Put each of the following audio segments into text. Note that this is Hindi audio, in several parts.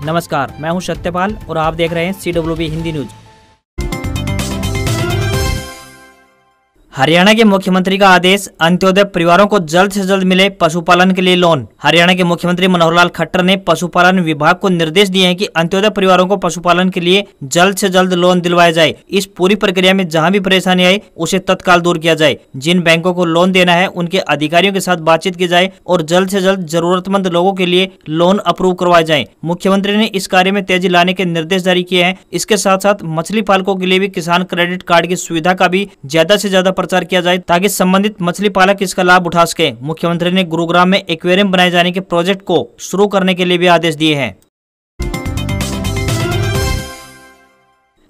नमस्कार, मैं हूं सत्यपाल और आप देख रहे हैं CWB हिंदी न्यूज। हरियाणा के मुख्यमंत्री का आदेश, अंत्योदय परिवारों को जल्द से जल्द मिले पशुपालन के लिए लोन। हरियाणा के मुख्यमंत्री मनोहर लाल खट्टर ने पशुपालन विभाग को निर्देश दिए हैं कि अंत्योदय परिवारों को पशुपालन के लिए जल्द से जल्द लोन दिलवाया जाए। इस पूरी प्रक्रिया में जहां भी परेशानी आए उसे तत्काल दूर किया जाए। जिन बैंकों को लोन देना है उनके अधिकारियों के साथ बातचीत की जाए और जल्द से जल्द जरूरतमंद लोगों के लिए लोन अप्रूव करवाए जाए। मुख्यमंत्री ने इस कार्य में तेजी लाने के निर्देश जारी किए हैं। इसके साथ साथ मछली पालकों के लिए भी किसान क्रेडिट कार्ड की सुविधा का भी ज्यादा से ज्यादा प्रचार किया जाए ताकि संबंधित मछली पालक इसका लाभ उठा सके। मुख्यमंत्री ने गुरुग्राम में एक्वेरियम बनाए जाने के प्रोजेक्ट को शुरू करने के लिए भी आदेश दिए हैं।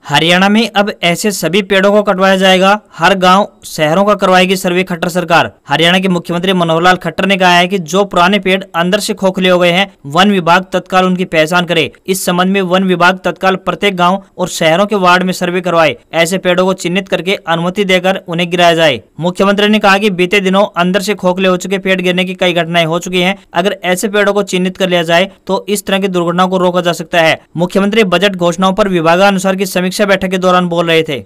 हरियाणा में अब ऐसे सभी पेड़ों को कटवाया जाएगा। हर गांव शहरों का करवाएगी सर्वे खट्टर सरकार। हरियाणा के मुख्यमंत्री मनोहर लाल खट्टर ने कहा है कि जो पुराने पेड़ अंदर से खोखले हो गए हैं, वन विभाग तत्काल उनकी पहचान करे। इस संबंध में वन विभाग तत्काल प्रत्येक गांव और शहरों के वार्ड में सर्वे करवाए। ऐसे पेड़ों को चिन्हित करके अनुमति देकर उन्हें गिराया जाए। मुख्यमंत्री ने कहा कि बीते दिनों अंदर से खोखले हो चुके पेड़ गिरने की कई घटनाएं हो चुकी हैं। अगर ऐसे पेड़ों को चिन्हित कर लिया जाए तो इस तरह की दुर्घटनाओं को रोका जा सकता है। मुख्यमंत्री बजट घोषणाओं पर विभागानुसार की समीक्षा बैठक के दौरान बोल रहे थे।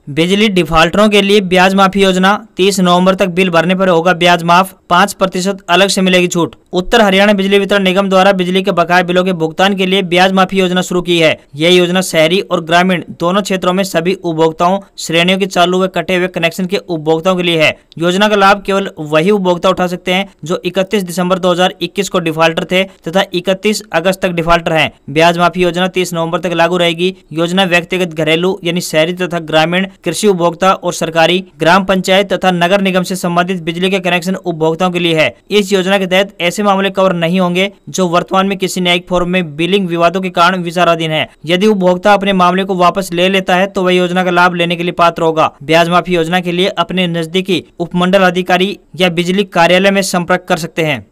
बिजली डिफाल्टरों के लिए ब्याज माफी योजना, 30 नवंबर तक बिल भरने पर होगा ब्याज माफ, 5% अलग से मिलेगी छूट। उत्तर हरियाणा बिजली वितरण निगम द्वारा बिजली के बकाया बिलों के भुगतान के लिए ब्याज माफी योजना शुरू की है। यह योजना शहरी और ग्रामीण दोनों क्षेत्रों में सभी उपभोक्ताओं श्रेणियों के चालू व कटे हुए कनेक्शन के उपभोक्ताओं के लिए है। योजना का लाभ केवल वही उपभोक्ता उठा सकते हैं जो 31 दिसंबर 2021 को डिफाल्टर थे तथा 31 अगस्त तक डिफाल्टर हैं। ब्याज माफी योजना 30 नवंबर तक लागू रहेगी। योजना व्यक्तिगत, घरेलू यानी शहरी तथा ग्रामीण, कृषि उपभोक्ता और सरकारी, ग्राम पंचायत तथा नगर निगम से संबंधित बिजली के कनेक्शन उपभोक्ताओं के लिए है। इस योजना के तहत ऐसे मामले कवर नहीं होंगे जो वर्तमान में किसी न्यायिक फॉर्म में बिलिंग विवादों के कारण विचाराधीन है। यदि उपभोक्ता अपने मामले को वापस ले लेता है तो वह योजना का लाभ लेने के लिए पात्र होगा। ब्याज माफी योजना के लिए अपने नजदीकी उपमंडल अधिकारी या बिजली कार्यालय में संपर्क कर सकते हैं।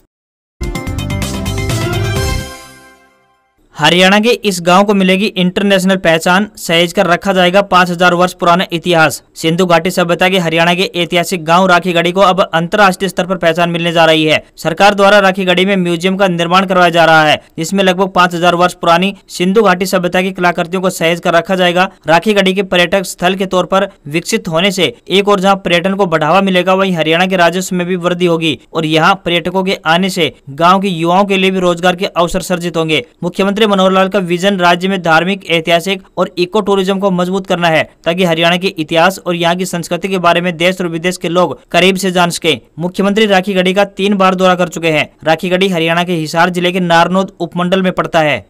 हरियाणा के इस गांव को मिलेगी इंटरनेशनल पहचान, सहेज कर रखा जाएगा 5000 वर्ष पुराना इतिहास। सिंधु घाटी सभ्यता के हरियाणा के ऐतिहासिक गांव राखीगढ़ी को अब अंतर्राष्ट्रीय स्तर पर पहचान मिलने जा रही है। सरकार द्वारा राखीगढ़ी में म्यूजियम का निर्माण करवाया जा रहा है, जिसमें लगभग 5000 वर्ष पुरानी सिंधु घाटी सभ्यता की कलाकृतियों को सहेज कर रखा जाएगा। राखीगढ़ी के पर्यटक स्थल के तौर पर विकसित होने से एक और जहाँ पर्यटन को बढ़ावा मिलेगा, वहीं हरियाणा के राजस्व में भी वृद्धि होगी और यहाँ पर्यटकों के आने से गाँव के युवाओं के लिए भी रोजगार के अवसर सर्जित होंगे। मुख्यमंत्री मनोहर लाल का विजन राज्य में धार्मिक, ऐतिहासिक और इको टूरिज्म को मजबूत करना है ताकि हरियाणा के इतिहास और यहाँ की संस्कृति के बारे में देश और विदेश के लोग करीब से जान सके। मुख्यमंत्री राखीगढ़ी का 3 बार दौरा कर चुके हैं। राखीगढ़ी हरियाणा के हिसार जिले के नारनौद उपमंडल में पड़ता है।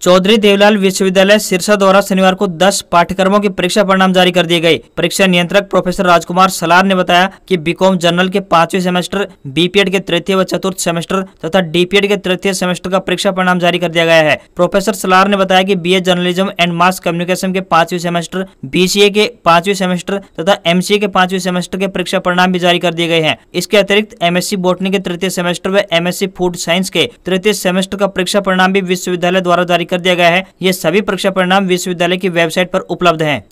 चौधरी देवलाल विश्वविद्यालय सिरसा द्वारा शनिवार को 10 पाठ्यक्रमों के परीक्षा परिणाम जारी कर दिए गए। परीक्षा नियंत्रक प्रोफेसर राजकुमार सलार ने बताया कि बीकॉम जनरल के 5वें सेमेस्टर, बीपीएड के 3य व 4th सेमेस्टर तथा डीपीएड के 3य सेमेस्टर का परीक्षा परिणाम जारी कर दिया गया है। प्रोफेसर सलार ने बताया कि BA journalism and mass communication के 5वें सेमेस्टर, बीसीए के 5वें सेमेस्टर तथा एमसीए के 5वें सेमेस्टर के परीक्षा परिणाम भी जारी कर दिए गए हैं। इसके अतिरिक्त एमएससी बॉटनी के 3य सेमेस्टर व एमएससी फूड साइंस के 3य सेमेस्टर का परीक्षा परिणाम भी विश्वविद्यालय द्वारा जारी कर दिया गया है। ये सभी परीक्षा परिणाम विश्वविद्यालय की वेबसाइट पर उपलब्ध हैं।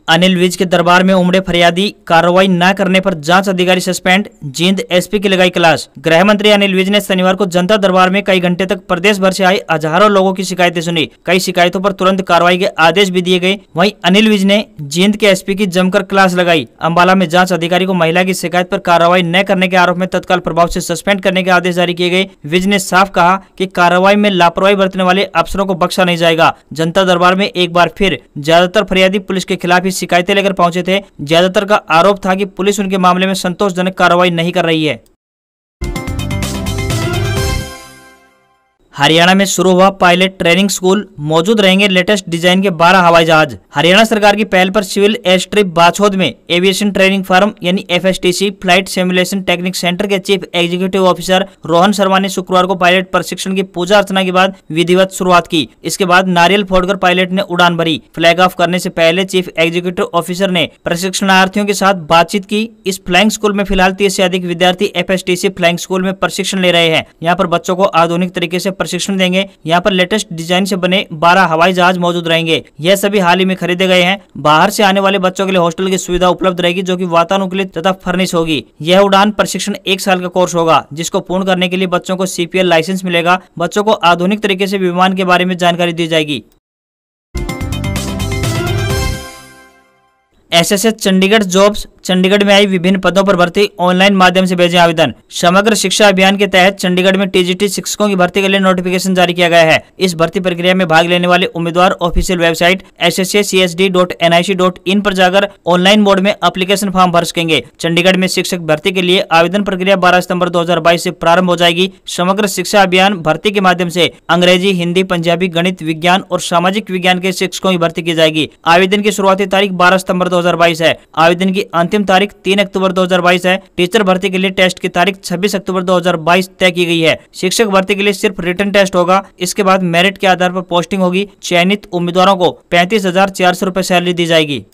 अनिल विज के दरबार में उमड़े फरियादी, कार्रवाई न करने पर जांच अधिकारी सस्पेंड, जींद एसपी की लगाई क्लास। गृह मंत्री अनिल विज ने शनिवार को जनता दरबार में कई घंटे तक प्रदेश भर से आए हजारों लोगों की शिकायतें सुनी। कई शिकायतों पर तुरंत कार्रवाई के आदेश भी दिए गए। वहीं अनिल विज ने जींद के एसपी की जमकर क्लास लगाई। अंबाला में जांच अधिकारी को महिला की शिकायत पर कार्रवाई न करने के आरोप में तत्काल प्रभाव से सस्पेंड करने के आदेश जारी किए गए। विज ने साफ कहा कि कार्रवाई में लापरवाही बरतने वाले अफसरों को बख्शा नहीं जाएगा। जनता दरबार में एक बार फिर ज्यादातर फरियादी पुलिस के खिलाफ ही शिकायतें लेकर पहुंचे थे। ज्यादातर का आरोप था कि पुलिस उनके मामले में संतोषजनक कार्रवाई नहीं कर रही है। हरियाणा में शुरू हुआ पायलट ट्रेनिंग स्कूल, मौजूद रहेंगे लेटेस्ट डिजाइन के 12 हवाई जहाज। हरियाणा सरकार की पहल पर सिविल एयरस्ट्रिप बाछौद में एविएशन ट्रेनिंग फर्म यानी एफएसटीसी फ्लाइट सिमुलेशन टेक्निक सेंटर के chief executive officer Rohan Sharma ने शुक्रवार को पायलट प्रशिक्षण की पूजा अर्चना के बाद विधिवत शुरुआत की। इसके बाद नारियल फोड़कर पायलट ने उड़ान भरी। फ्लैग ऑफ करने से पहले चीफ एग्जीक्यूटिव ऑफिसर ने प्रशिक्षणार्थियों के साथ बातचीत की। इस फ्लाइंग स्कूल में फिलहाल 30 से अधिक विद्यार्थी एफएसटीसी फ्लाइंग स्कूल में प्रशिक्षण ले रहे हैं। यहाँ पर बच्चों को आधुनिक तरीके से प्रशिक्षण देंगे। यहाँ पर लेटेस्ट डिजाइन से बने 12 हवाई जहाज मौजूद रहेंगे। यह सभी हाल ही में खरीदे गए हैं। बाहर से आने वाले बच्चों के लिए हॉस्टल की सुविधा उपलब्ध रहेगी, जो कि वातानुकूलित तथा फर्निश होगी। यह उड़ान प्रशिक्षण 1 साल का कोर्स होगा, जिसको पूर्ण करने के लिए बच्चों को CPL लाइसेंस मिलेगा। बच्चों को आधुनिक तरीके से विमान के बारे में जानकारी दी जाएगी। SSS चंडीगढ़ जॉब्स चंडीगढ़ में आई विभिन्न पदों पर भर्ती, ऑनलाइन माध्यम से भेजें आवेदन। समग्र शिक्षा अभियान के तहत चंडीगढ़ में TGT शिक्षकों की भर्ती के लिए नोटिफिकेशन जारी किया गया है। इस भर्ती प्रक्रिया में भाग लेने वाले उम्मीदवार ऑफिशियल वेबसाइट sscsd.nic.in पर जाकर ऑनलाइन मोड में एप्लीकेशन फॉर्म भर सकेंगे। चंडीगढ़ में शिक्षक भर्ती के लिए आवेदन प्रक्रिया 12 सितंबर 2022 से प्रारंभ हो जाएगी। समग्र शिक्षा अभियान भर्ती के माध्यम से अंग्रेजी, हिंदी, पंजाबी, गणित, विज्ञान और सामाजिक विज्ञान के शिक्षकों की भर्ती की जाएगी। आवेदन की शुरुआती तारीख 12 सितंबर 2022 है। आवेदन की अंतिम तारीख 3 अक्टूबर 2022 है। टीचर भर्ती के लिए टेस्ट की तारीख 26 अक्टूबर 2022 तय की गई है। शिक्षक भर्ती के लिए सिर्फ रिटन टेस्ट होगा। इसके बाद मेरिट के आधार पर पोस्टिंग होगी। चयनित उम्मीदवारों को 35,400 रुपए सैलरी दी जाएगी।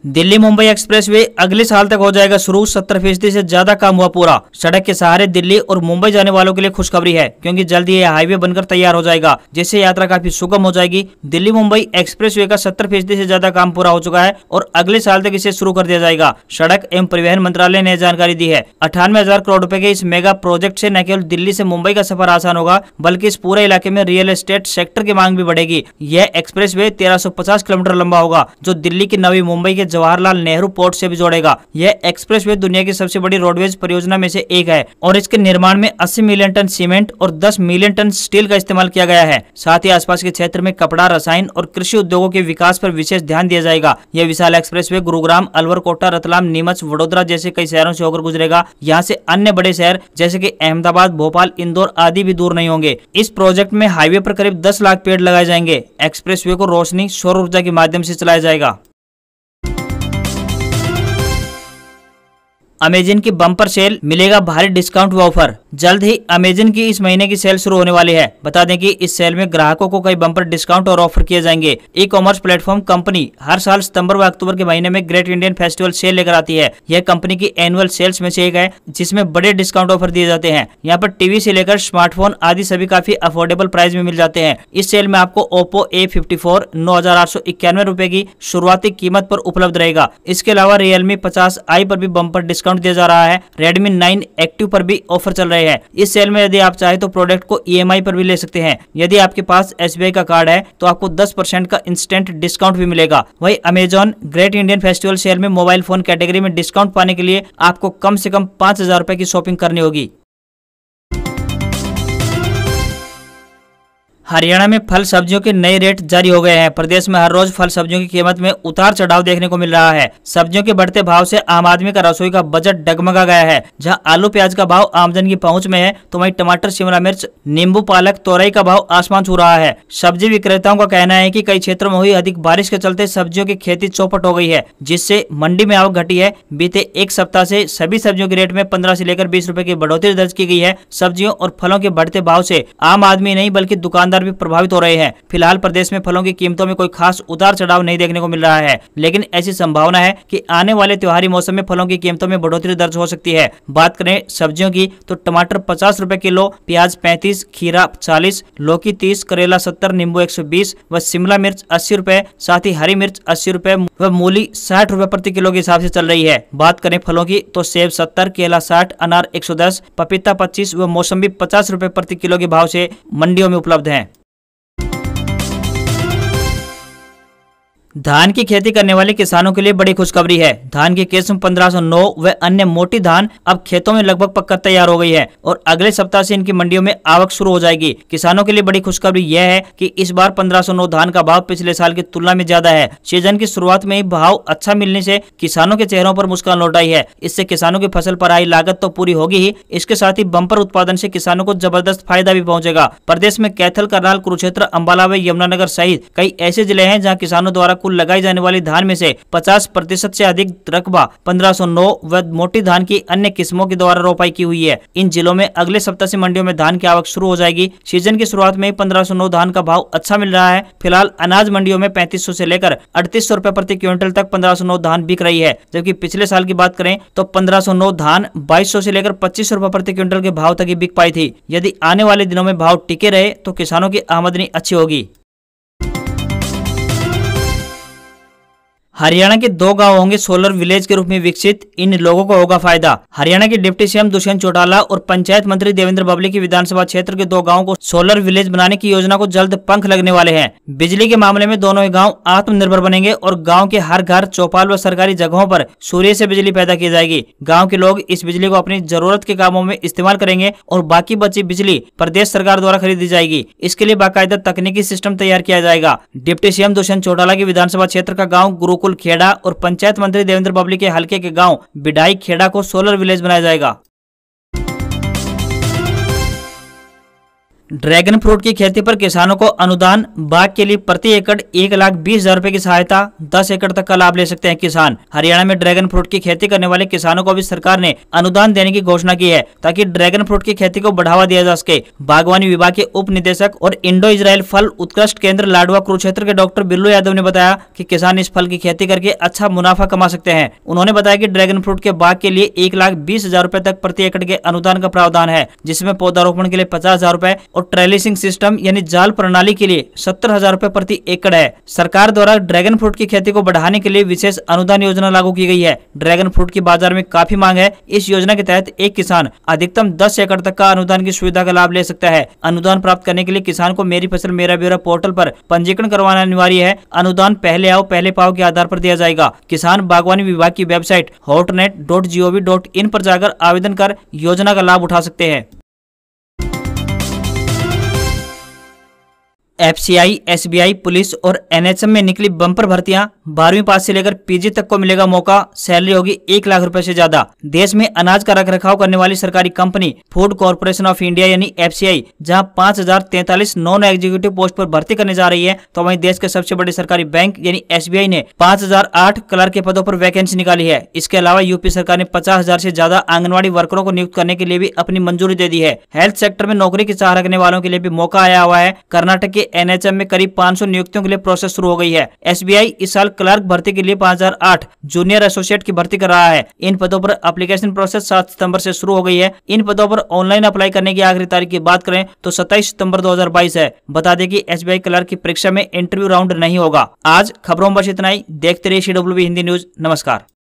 दिल्ली मुंबई एक्सप्रेसवे अगले साल तक हो जाएगा शुरू। 70% से ज्यादा काम हुआ पूरा। सड़क के सहारे दिल्ली और मुंबई जाने वालों के लिए खुशखबरी है, क्योंकि जल्द ही यह हाईवे बनकर तैयार हो जाएगा, जिससे यात्रा काफी सुगम हो जाएगी। दिल्ली मुंबई एक्सप्रेसवे का 70% से ज्यादा काम पूरा हो चुका है और अगले साल तक इसे शुरू कर दिया जाएगा। सड़क एवं परिवहन मंत्रालय ने जानकारी दी है। 98,000 करोड़ रुपए के इस मेगा प्रोजेक्ट से न केवल दिल्ली से मुंबई का सफर आसान होगा, बल्कि इस पूरे इलाके में रियल एस्टेट सेक्टर की मांग भी बढ़ेगी। यह एक्सप्रेसवे 1350 किलोमीटर लंबा होगा, जो दिल्ली की नवी मुंबई के जवाहरलाल नेहरू पोर्ट से भी जोड़ेगा। यह एक्सप्रेसवे दुनिया की सबसे बड़ी रोडवेज परियोजना में से एक है और इसके निर्माण में 80 मिलियन टन सीमेंट और 10 मिलियन टन स्टील का इस्तेमाल किया गया है। साथ ही आसपास के क्षेत्र में कपड़ा, रसायन और कृषि उद्योगों के विकास पर विशेष ध्यान दिया जाएगा। यह विशाल एक्सप्रेसवे गुरुग्राम, अलवर, कोटा, रतलाम, नीमच, वडोदरा जैसे कई शहरों से होकर गुजरेगा। यहाँ से अन्य बड़े शहर जैसे कि अहमदाबाद, भोपाल, इंदौर आदि भी दूर नहीं होंगे। इस प्रोजेक्ट में हाईवे पर करीब 10 लाख पेड़ लगाए जाएंगे। एक्सप्रेसवे को रोशनी, सौर ऊर्जा के माध्यम से चलाया जाएगा। अमेजन की बम्पर सेल, मिलेगा भारी डिस्काउंट व ऑफर। जल्द ही अमेजन की इस महीने की सेल शुरू होने वाली है। बता दें कि इस सेल में ग्राहकों को कई बम्पर डिस्काउंट और ऑफर किए जाएंगे। ई कॉमर्स प्लेटफॉर्म कंपनी हर साल सितंबर व अक्टूबर के महीने में ग्रेट इंडियन फेस्टिवल सेल लेकर आती है। यह कंपनी की एनुअल सेल्स में से एक है, जिसमें बड़े डिस्काउंट ऑफर दिए जाते हैं। यहाँ पर टीवी से लेकर स्मार्टफोन आदि सभी काफी अफोर्डेबल प्राइस में मिल जाते हैं। इस सेल में आपको ओप्पो A54 9,891 रुपए की शुरुआती कीमत पर उपलब्ध रहेगा। इसके अलावा रियलमी 50i पर भी बम्पर डिस्काउंट दिया जा रहा है। रेडमी 9 एक्टिव पर भी ऑफर चल रहे हैं। इस सेल में यदि आप चाहे तो प्रोडक्ट को EMI पर भी ले सकते हैं। यदि आपके पास SBI का कार्ड है तो आपको 10% का इंस्टेंट डिस्काउंट भी मिलेगा। वही Amazon Great Indian Festival sale में मोबाइल फोन कैटेगरी में डिस्काउंट पाने के लिए आपको कम से कम 5,000 रुपए की शॉपिंग करनी होगी। हरियाणा में फल सब्जियों के नए रेट जारी हो गए हैं। प्रदेश में हर रोज फल सब्जियों की कीमत में उतार चढ़ाव देखने को मिल रहा है। सब्जियों के बढ़ते भाव से आम आदमी का रसोई का बजट डगमगा गया है। जहां आलू प्याज का भाव आमदनी की पहुंच में है, तो वहीं टमाटर, शिमला मिर्च, नींबू, पालक, तोरई का भाव आसमान छू रहा है। सब्जी विक्रेताओं का कहना है कि कई क्षेत्रों में हुई अधिक बारिश के चलते सब्जियों की खेती चौपट हो गई है, जिससे मंडी में आवक घटी है। बीते एक सप्ताह से सभी सब्जियों के रेट में 15 से लेकर 20 रुपए की बढ़ोतरी दर्ज की गई है। सब्जियों और फलों के बढ़ते भाव से आम आदमी नहीं बल्कि दुकानदार भी प्रभावित हो रहे हैं। फिलहाल प्रदेश में फलों की कीमतों में कोई खास उतार चढ़ाव नहीं देखने को मिल रहा है, लेकिन ऐसी संभावना है कि आने वाले त्योहारी मौसम में फलों की कीमतों में बढ़ोतरी दर्ज हो सकती है। बात करें सब्जियों की तो टमाटर 50 रुपए किलो, प्याज 35, खीरा 40, लौकी 30, करेला 70, नींबू 120 व शिमला मिर्च 80 रुपए, साथ ही हरी मिर्च 80 रुपए व मूली 60 रुपए प्रति किलो के हिसाब से चल रही है। बात करें फलों की तो सेब 70, केला 60, अनार 110, पपीता 25 व मौसम्बी 50 रुपए प्रति किलो के भाव से मंडियों में उपलब्ध है। धान की खेती करने वाले किसानों के लिए बड़ी खुशखबरी है। धान की किस्म 1509 व अन्य मोटी धान अब खेतों में लगभग पककर तैयार हो गई है और अगले सप्ताह से इनकी मंडियों में आवक शुरू हो जाएगी। किसानों के लिए बड़ी खुशखबरी यह है कि इस बार 1509 धान का भाव पिछले साल की तुलना में ज्यादा है। सीजन की शुरुआत में ही भाव अच्छा मिलने से किसानों के चेहरों पर मुस्कान लौट आई है। इससे किसानों की फसल पर आई लागत तो पूरी होगी ही, इसके साथ ही बम्पर उत्पादन से किसानों को जबरदस्त फायदा भी पहुंचेगा। प्रदेश में कैथल, करनाल, कुरुक्षेत्र, अंबाला व यमुनानगर सहित कई ऐसे जिले हैं जहाँ किसानों द्वारा कुल लगाई जाने वाली धान में से 50% से अधिक रकबा 1509 व मोटी धान की अन्य किस्मों के द्वारा रोपाई की हुई है। इन जिलों में अगले सप्ताह से मंडियों में धान की आवक शुरू हो जाएगी। सीजन की शुरुआत में 1509 धान का भाव अच्छा मिल रहा है। फिलहाल अनाज मंडियों में 3500 से लेकर 3800 रुपए प्रति क्विंटल तक 1509 धान बिक रही है, जबकि पिछले साल की बात करें तो 1509 धान 2200 से लेकर 2500 रुपए प्रति क्विंटल के भाव तक ही बिक पाई थी। यदि आने वाले दिनों में भाव टिके रहे तो किसानों की आमदनी अच्छी होगी। हरियाणा के 2 गांव होंगे सोलर विलेज के रूप में विकसित, इन लोगों को होगा फायदा। हरियाणा के डिप्टी सीएम दुष्यंत चौटाला और पंचायत मंत्री देवेंद्र बबली की विधानसभा क्षेत्र के 2 गांवों को सोलर विलेज बनाने की योजना को जल्द पंख लगने वाले हैं। बिजली के मामले में दोनों ही गांव आत्मनिर्भर बनेंगे और गांव के हर घर, चौपाल व सरकारी जगहों पर सूर्य से बिजली पैदा की जाएगी। गाँव के लोग इस बिजली को अपनी जरूरत के कामों में इस्तेमाल करेंगे और बाकी बची बिजली प्रदेश सरकार द्वारा खरीदी जाएगी। इसके लिए बाकायदा तकनीकी सिस्टम तैयार किया जाएगा। डिप्टी सीएम दुष्यंत चौटाला के विधानसभा क्षेत्र का गाँव गुरुकुल खेड़ा और पंचायत मंत्री देवेंद्र बबली के हलके के गांव बिडाई खेड़ा को सोलर विलेज बनाया जाएगा। ड्रैगन फ्रूट की खेती पर किसानों को अनुदान, बाग के लिए प्रति एकड़ 1,20,000 रुपए की सहायता, 10 एकड़ तक का लाभ ले सकते हैं किसान। हरियाणा में ड्रैगन फ्रूट की खेती करने वाले किसानों को भी सरकार ने अनुदान देने की घोषणा की है, ताकि ड्रैगन फ्रूट की खेती को बढ़ावा दिया जा सके। बागवानी विभाग के उप निदेशक और इंडो इजराइल फल उत्कृष्ट केंद्र लाडवा कुरुक्षेत्र के डॉक्टर बिल्लू यादव ने बताया कि किसान इस फल की खेती करके अच्छा मुनाफा कमा सकते हैं। उन्होंने बताया कि ड्रैगन फ्रूट के बाग के लिए 1,20,000 रुपए तक प्रति एकड़ के अनुदान का प्रावधान है, जिसमें पौधारोपण के लिए 50,000 रुपए और ट्रेलिसिंग सिस्टम यानी जाल प्रणाली के लिए 70,000 रुपए प्रति एकड़ है। सरकार द्वारा ड्रैगन फ्रूट की खेती को बढ़ाने के लिए विशेष अनुदान योजना लागू की गई है। ड्रैगन फ्रूट की बाजार में काफी मांग है। इस योजना के तहत एक किसान अधिकतम 10 एकड़ तक का अनुदान की सुविधा का लाभ ले सकता है। अनुदान प्राप्त करने के लिए किसान को मेरी फसल मेरा ब्यौरा पोर्टल पर पंजीकरण करवाना अनिवार्य है। अनुदान पहले आओ पहले पाओ के आधार पर दिया जाएगा। किसान बागवानी विभाग की वेबसाइट hotnet.gov.in पर जाकर आवेदन कर योजना का लाभ उठा सकते हैं। एफसीआई, एसबीआई, पुलिस और एनएचएम में निकली बम्पर भर्तियां, 12वीं पास से लेकर पीजी तक को मिलेगा मौका। सैलरी होगी 1 लाख रुपए से ज्यादा। देश में अनाज का रखरखाव करने वाली सरकारी company food corporation of India यानी एफसीआई जहां 5,043 नॉन एग्जीक्यूटिव पोस्ट पर भर्ती करने जा रही है, तो वहीं देश के सबसे बड़े सरकारी बैंक यानी एसबीआई ने 5,008 क्लर्क के पदों पर वैकेंसी निकाली है। इसके अलावा यूपी सरकार ने 50,000 से ज्यादा आंगनबाड़ी वर्करों को नियुक्त करने के लिए भी अपनी मंजूरी दे दी है। हेल्थ सेक्टर में नौकरी की चाह रखने वालों के लिए भी मौका आया हुआ है। कर्नाटक के एनएचएम में करीब 500 नियुक्तियों के लिए प्रोसेस शुरू हो गई है। एसबीआई इस साल क्लर्क भर्ती के लिए 5,008 जूनियर एसोसिएट की भर्ती कर रहा है। इन पदों पर एप्लीकेशन प्रोसेस 7 सितंबर से शुरू हो गई है। इन पदों पर ऑनलाइन अप्लाई करने की आखिरी तारीख की बात करें तो 27 सितंबर 2022 है। बता दें कि एसबीआई क्लर्क की परीक्षा में इंटरव्यू राउंड नहीं होगा। आज खबरों में बस इतना ही। देखते रहिए CWB हिंदी न्यूज। नमस्कार।